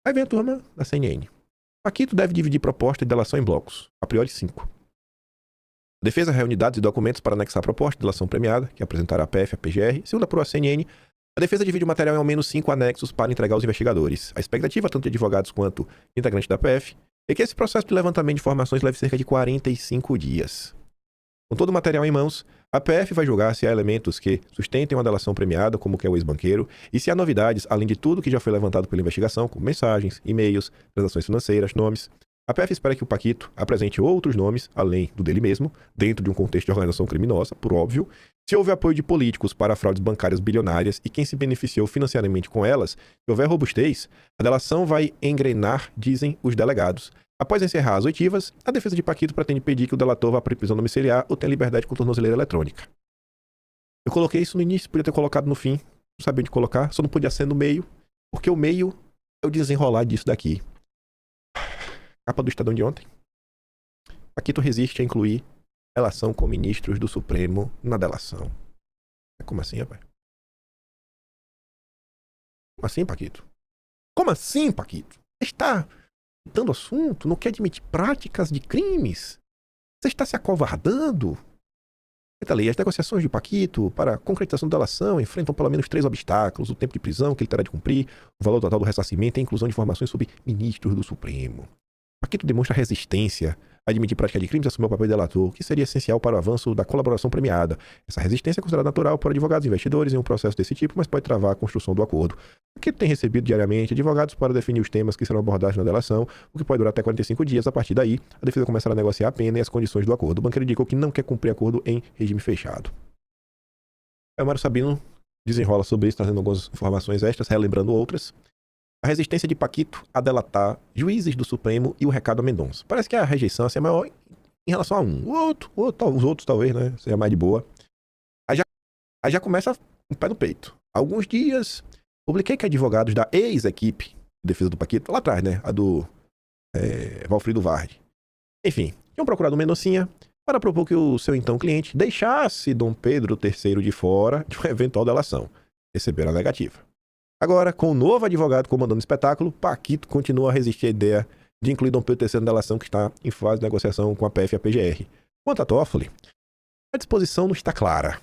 Aí vem a turma da CNN. Paquito deve dividir proposta de delação em blocos, a priori 5. A defesa reúne dados e documentos para anexar a proposta de delação premiada, que apresentará a PF e a PGR. Segundo apurou a CNN, a defesa divide o material em ao menos 5 anexos para entregar aos investigadores. A expectativa, tanto de advogados quanto de integrantes da PF, é que esse processo de levantamento de informações leve cerca de 45 dias. Com todo o material em mãos, a PF vai julgar se há elementos que sustentem uma delação premiada, como que é o ex-banqueiro, e se há novidades, além de tudo que já foi levantado pela investigação, como mensagens, e-mails, transações financeiras, nomes. A PF espera que o Paquito apresente outros nomes, além do dele mesmo, dentro de um contexto de organização criminosa, por óbvio. Se houver apoio de políticos para fraudes bancárias bilionárias e quem se beneficiou financeiramente com elas, se houver robustez, a delação vai engrenar, dizem os delegados. Após encerrar as oitivas, a defesa de Paquito pretende pedir que o delator vá para a prisão domiciliar ou tenha liberdade com tornozeleira eletrônica. Eu coloquei isso no início, podia ter colocado no fim, não sabia onde colocar, só não podia ser no meio, porque o meio é o desenrolar disso daqui. Capa do Estadão de ontem. Paquito resiste a incluir relação com ministros do Supremo na delação. Como assim, rapaz? Como assim, Paquito? Como assim, Paquito? Você está dando assunto, não quer admitir práticas de crimes? Você está se acovardando? As negociações de Paquito para a concretização da delação enfrentam pelo menos 3 obstáculos: o tempo de prisão que ele terá de cumprir, o valor total do ressarcimento e a inclusão de informações sobre ministros do Supremo. Paquito demonstra resistência a admitir prática de crimes e assumir o papel de delator, que seria essencial para o avanço da colaboração premiada. Essa resistência é considerada natural por advogados e investidores em um processo desse tipo, mas pode travar a construção do acordo. Paquito tem recebido diariamente advogados para definir os temas que serão abordados na delação, o que pode durar até 45 dias. A partir daí, a defesa começará a negociar a pena e as condições do acordo. O banqueiro indicou que não quer cumprir acordo em regime fechado. O Mário Sabino desenrola sobre isso, trazendo algumas informações extras, relembrando outras. A resistência de Paquito a delatar juízes do Supremo e o recado a Mendonça. Parece que a rejeição assim, é maior em relação a um. Os outros talvez, né? Seja mais de boa. Aí já começa um pé no peito. Há alguns dias, publiquei que advogados da ex-equipe de defesa do Paquito, lá atrás, né? A do Valfrido Vardi. Enfim, tinham procurado o Mendoncinha para propor que o seu então cliente deixasse Dom Pedro III de fora de uma eventual delação. Receberam a negativa. Agora, com o novo advogado comandando o espetáculo, Paquito continua a resistir à ideia de incluir Dom Pedro III na delação que está em fase de negociação com a PF e a PGR. Quanto a Toffoli, a disposição não está clara.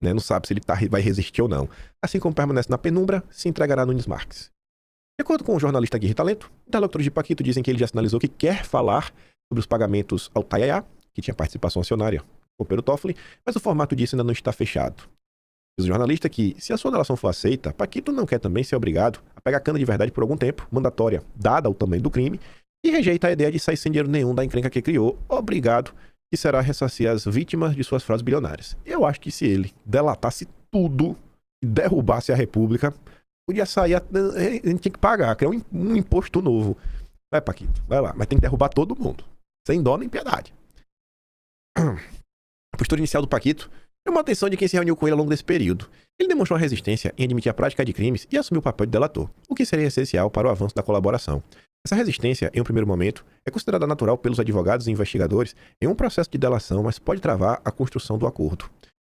Não sabe se ele vai resistir ou não. Assim como permanece na penumbra, se entregará a Nunes Marques. De acordo com o jornalista Guirri Talento, interlocutores de Paquito dizem que ele já sinalizou que quer falar sobre os pagamentos ao Tayaya, que tinha participação acionária com Pedro Toffoli, mas o formato disso ainda não está fechado. Diz o jornalista que, se a sua delação for aceita, Paquito não quer também ser obrigado a pegar cana de verdade por algum tempo, mandatória, dada o tamanho do crime, e rejeita a ideia de sair sem dinheiro nenhum da encrenca que criou, obrigado, que será ressarcir as vítimas de suas fraudes bilionárias. Eu acho que se ele delatasse tudo e derrubasse a República, podia sair, a gente tinha que pagar, criar um imposto novo. Vai, Paquito, vai lá, mas tem que derrubar todo mundo, sem dó nem piedade. A postura inicial do Paquito chamou a atenção de quem se reuniu com ele ao longo desse período. Ele demonstrou resistência em admitir a prática de crimes e assumiu o papel de delator, o que seria essencial para o avanço da colaboração. Essa resistência, em um primeiro momento, é considerada natural pelos advogados e investigadores em um processo de delação, mas pode travar a construção do acordo.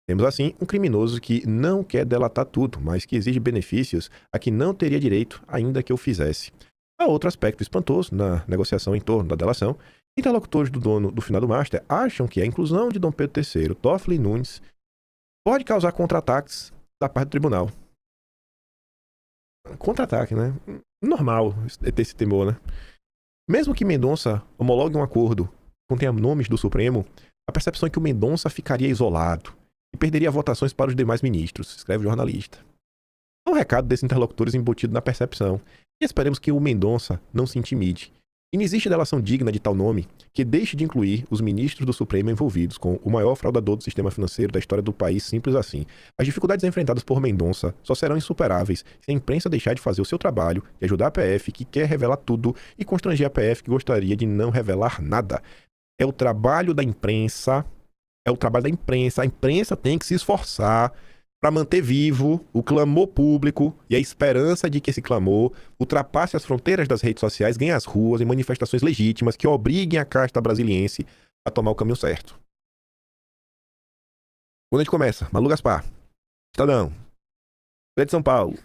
Temos, assim, um criminoso que não quer delatar tudo, mas que exige benefícios a que não teria direito, ainda que o fizesse. Há outro aspecto espantoso na negociação em torno da delação. Interlocutores do dono do finado Master acham que a inclusão de Dom Pedro III, Toffoli e Nunes pode causar contra-ataques da parte do tribunal. Contra-ataque, né? Normal ter esse temor, né? Mesmo que Mendonça homologue um acordo que contenha nomes do Supremo, a percepção é que o Mendonça ficaria isolado e perderia votações para os demais ministros, escreve o jornalista. É um recado desses interlocutores embutido na percepção, e esperemos que o Mendonça não se intimide. E não existe delação digna de tal nome que deixe de incluir os ministros do Supremo envolvidos com o maior fraudador do sistema financeiro da história do país, simples assim. As dificuldades enfrentadas por Mendonça só serão insuperáveis se a imprensa deixar de fazer o seu trabalho, de ajudar a PF, que quer revelar tudo, e constranger a PF, que gostaria de não revelar nada. É o trabalho da imprensa, a imprensa tem que se esforçar para manter vivo o clamor público e a esperança de que esse clamor ultrapasse as fronteiras das redes sociais, ganhe as ruas em manifestações legítimas que obriguem a casta brasiliense a tomar o caminho certo. Quando a gente começa, Malu Gaspar, Estadão, Folha de São Paulo,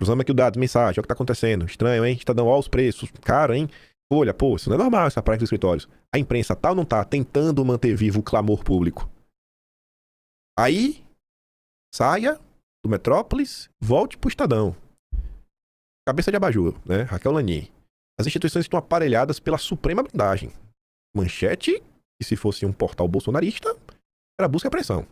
Cruzamos aqui o dado, mensagem, olha o que tá acontecendo. Estranho, hein? Estadão, olha os preços. Cara, hein? Olha, pô, isso não é normal, essa prática dos escritórios. A imprensa tá ou não tá tentando manter vivo o clamor público? Aí, saia do Metrópolis, volte pro Estadão. Cabeça de abajur, né? Raquel Lani. As instituições estão aparelhadas pela suprema blindagem. Manchete, que se fosse um portal bolsonarista, era busca e apreensão.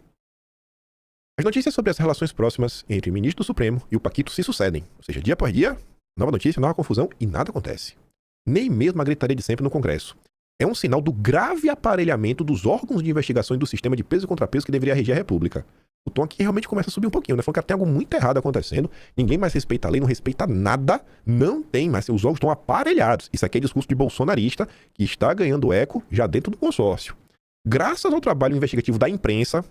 As notícias sobre as relações próximas entre o ministro do Supremo e o Paquito se sucedem. Ou seja, dia após dia, nova notícia, nova confusão e nada acontece. Nem mesmo a gritaria de sempre no Congresso. É um sinal do grave aparelhamento dos órgãos de investigação e do sistema de peso e contrapeso que deveria reger a República. O tom aqui realmente começa a subir um pouquinho, né? Falando que tem algo muito errado acontecendo, ninguém mais respeita a lei, não respeita nada, não tem mais, os órgãos estão aparelhados. Isso aqui é discurso de bolsonarista que está ganhando eco já dentro do consórcio. Graças ao trabalho investigativo da imprensa,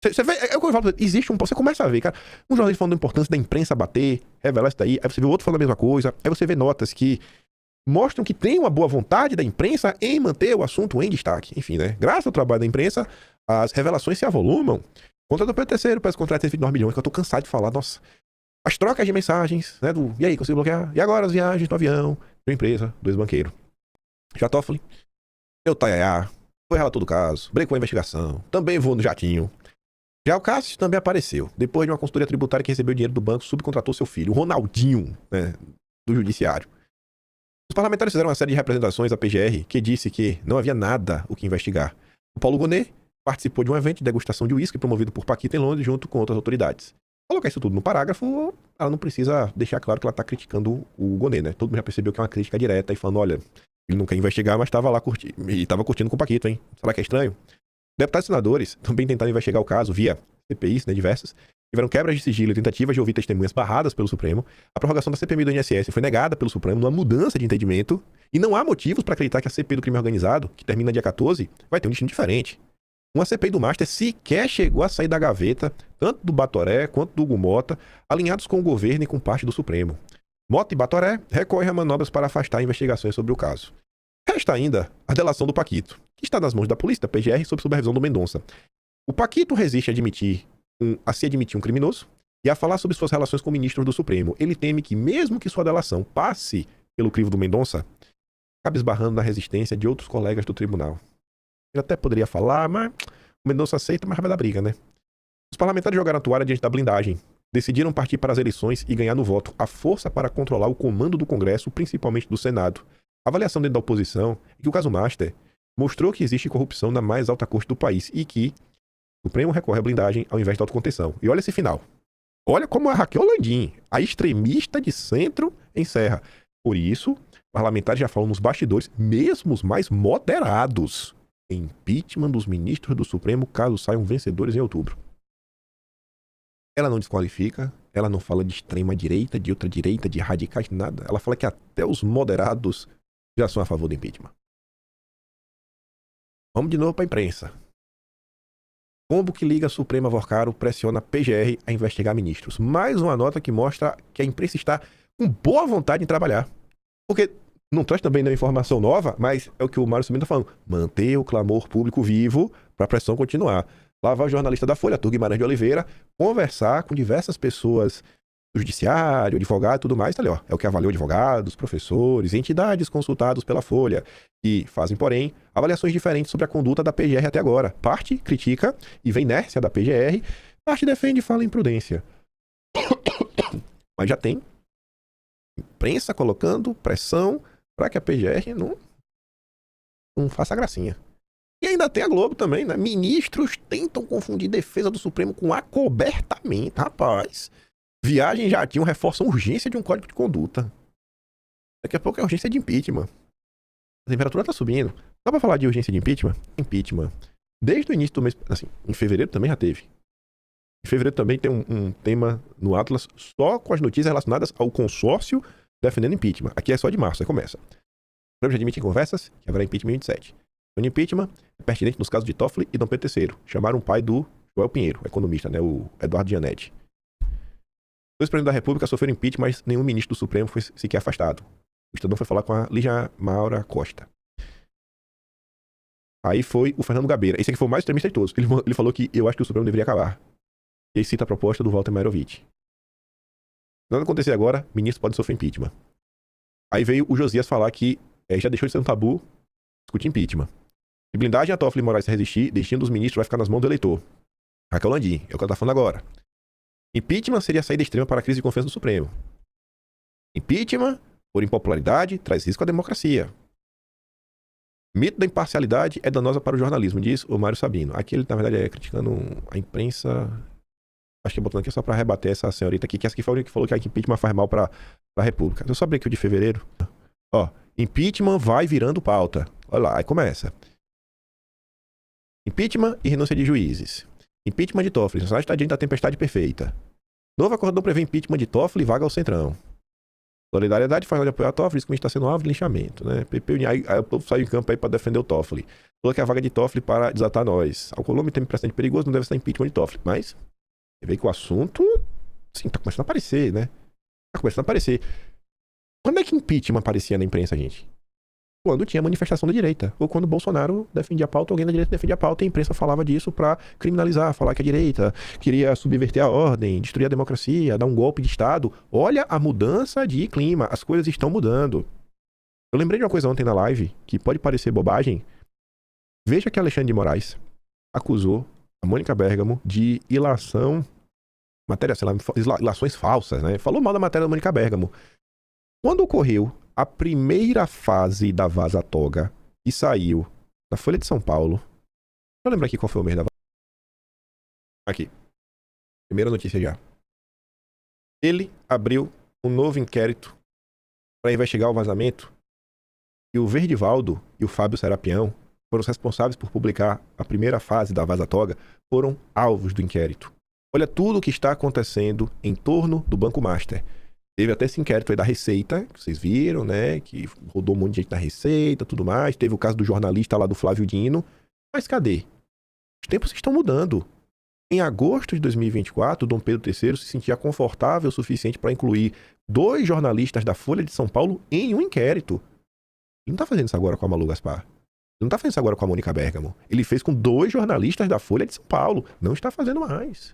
você vê, é o que eu falo, existe você começa a ver, cara, um jornalista falando da importância da imprensa bater, revelar isso daí, aí você vê outro falando a mesma coisa, aí você vê notas que mostram que tem uma boa vontade da imprensa em manter o assunto em destaque. Enfim, né? Graças ao trabalho da imprensa, as revelações se avolumam. Contra do P3, parece contrato de 29 milhões, que eu tô cansado de falar, nossa. As trocas de mensagens, né? E aí, consigo bloquear? E agora as viagens no avião, de uma empresa, dois banqueiros. Já Toffoli, meu Taiaiá, foi relator do caso, brecou a investigação, também vou no jatinho. Já o Cássio também apareceu. Depois de uma consultoria tributária que recebeu dinheiro do banco, subcontratou seu filho, o Ronaldinho, né, do judiciário. Os parlamentares fizeram uma série de representações à PGR que disse que não havia nada o que investigar. O Paulo Gonet participou de um evento de degustação de uísque promovido por Paquita em Londres junto com outras autoridades. Colocar isso tudo no parágrafo, ela não precisa deixar claro que ela está criticando o Gonet, né? Todo mundo já percebeu que é uma crítica direta e falando, olha, ele não quer investigar, mas estava lá curtindo, e estava curtindo com o Paquito, hein? Será que é estranho? Deputados e senadores também tentaram investigar o caso via CPIs, né, diversas, tiveram quebras de sigilo e tentativas de ouvir testemunhas barradas pelo Supremo. A prorrogação da CPMI do INSS foi negada pelo Supremo numa mudança de entendimento e não há motivos para acreditar que a CPI do crime organizado, que termina dia 14, vai ter um destino diferente. Uma CPI do Master sequer chegou a sair da gaveta, tanto do Batoré quanto do Hugo Mota, alinhados com o governo e com parte do Supremo. Mota e Batoré recorrem a manobras para afastar investigações sobre o caso. Resta ainda a delação do Paquito, que está nas mãos da polícia, da PGR, sob supervisão do Mendonça. O Paquito resiste a se admitir um criminoso e a falar sobre suas relações com ministros do Supremo. Ele teme que, mesmo que sua delação passe pelo crivo do Mendonça, acabe esbarrando na resistência de outros colegas do tribunal. Ele até poderia falar, mas o Mendonça aceita, mas vai dar briga, né? Os parlamentares jogaram a toalha diante da blindagem. Decidiram partir para as eleições e ganhar no voto a força para controlar o comando do Congresso, principalmente do Senado. A avaliação dentro da oposição é que o caso Master mostrou que existe corrupção na mais alta corte do país e que o Supremo recorre à blindagem ao invés da autocontenção. E olha esse final. Olha como a Raquel Landim, a extremista de centro, encerra. Por isso, parlamentares já falam nos bastidores, mesmo os mais moderados, impeachment dos ministros do Supremo caso saiam vencedores em outubro. Ela não desqualifica, ela não fala de extrema direita, de outra direita, de radicais, nada. Ela fala que até os moderados já são a favor do impeachment. Vamos de novo para a imprensa. Combo que liga a Suprema Vorcaro pressiona a PGR a investigar ministros. Mais uma nota que mostra que a imprensa está com boa vontade em trabalhar. Porque não traz também nenhuma informação nova, mas é o que o Mário Cimento está falando. Manter o clamor público vivo para a pressão continuar. Lá vai o jornalista da Folha, Arthur Guimarães de Oliveira, conversar com diversas pessoas do judiciário, advogado e tudo mais. Tá ali, ó. É o que avaliou advogados, professores, entidades consultados pela Folha, que fazem, porém, avaliações diferentes sobre a conduta da PGR até agora. Parte critica e vê inércia da PGR, parte defende e fala imprudência. Mas já tem imprensa colocando pressão para que a PGR não faça gracinha. E ainda tem a Globo também, né? Ministros tentam confundir defesa do Supremo com acobertamento. Rapaz, viagem já tinha reforça a urgência de um código de conduta. Daqui a pouco é urgência de impeachment. A temperatura tá subindo. Dá pra falar de urgência de impeachment? Impeachment. Desde o início do mês, assim, em fevereiro também já teve. Em fevereiro também tem um tema no Atlas só com as notícias relacionadas ao consórcio defendendo impeachment. Aqui é só de março, aí começa. O Supremo já admite em conversas que haverá impeachment em 27. O impeachment é pertinente nos casos de Toffoli e Dom Pedro III. Chamaram o pai do Joel Pinheiro, economista, né, o Eduardo Gianetti. Dois presidentes da República sofreram impeachment, mas nenhum ministro do Supremo foi sequer afastado. O Estadão foi falar com a Lígia Maura Costa. Aí foi o Fernando Gabeira. Esse aqui foi o mais extremista de todos. Ele falou que eu acho que o Supremo deveria acabar. E aí cita a proposta do Walter Mairovich. Nada acontecer agora, ministro pode sofrer impeachment. Aí veio o Josias falar que já deixou de ser um tabu discutir impeachment. Se blindagem a Toffoli e Moraes se resistir, destino dos ministros vai ficar nas mãos do eleitor. Raquel Landim, é o que ela tá falando agora. Impeachment seria a saída extrema para a crise de confiança do Supremo. Impeachment, por impopularidade, traz risco à democracia. Mito da imparcialidade é danosa para o jornalismo, diz o Mário Sabino. Aqui ele, na verdade, é criticando a imprensa. Acho que é botando aqui só para rebater essa senhorita aqui, que essa aqui foi a que falou que a impeachment faz mal para a República. Eu só abri aqui o de fevereiro. Ó, impeachment vai virando pauta. Olha lá, aí começa. Impeachment e renúncia de juízes. Impeachment de Toffoli. Nacional está diante da tempestade perfeita. Novo acordador prevê impeachment de Toffoli e vaga ao Centrão. Solidariedade faz de apoiar a Toffoli, diz que está sendo alvo de linchamento, né? Aí o povo saiu em campo aí para defender o Toffoli. Falou que a vaga de Toffoli para desatar nós. Alcolômetro tem precedente perigoso, não deve ser impeachment de Toffoli. Mas, você vê que o assunto, sim, tá começando a aparecer, né? Tá começando a aparecer. Quando é que impeachment aparecia na imprensa, gente? Quando tinha manifestação da direita. Ou quando o Bolsonaro defendia a pauta, alguém da direita defendia a pauta e a imprensa falava disso pra criminalizar, falar que a direita queria subverter a ordem, destruir a democracia, dar um golpe de Estado. Olha a mudança de clima. As coisas estão mudando. Eu lembrei de uma coisa ontem na live, que pode parecer bobagem. Veja que Alexandre de Moraes acusou a Mônica Bergamo de ilação, matéria, sei lá, ilações falsas, né? Falou mal da matéria da Mônica Bergamo. Quando ocorreu a primeira fase da Vaza Toga, que saiu na Folha de São Paulo. Deixa eu lembrar aqui qual foi o mês da Vaza. Aqui. Primeira notícia já. Ele abriu um novo inquérito para investigar o vazamento. E o Verdivaldo e o Fábio Serapião foram os responsáveis por publicar a primeira fase da Vaza Toga, foram alvos do inquérito. Olha tudo o que está acontecendo em torno do Banco Master. Teve até esse inquérito aí da Receita, que vocês viram, né? Que rodou um monte de gente na Receita, tudo mais. Teve o caso do jornalista lá do Flávio Dino. Mas cadê? Os tempos estão mudando. Em agosto de 2024, Dom Pedro III se sentia confortável o suficiente para incluir 2 jornalistas da Folha de São Paulo em um inquérito. Ele não está fazendo isso agora com a Malu Gaspar. Ele não está fazendo isso agora com a Mônica Bergamo. Ele fez com 2 jornalistas da Folha de São Paulo. Não está fazendo mais.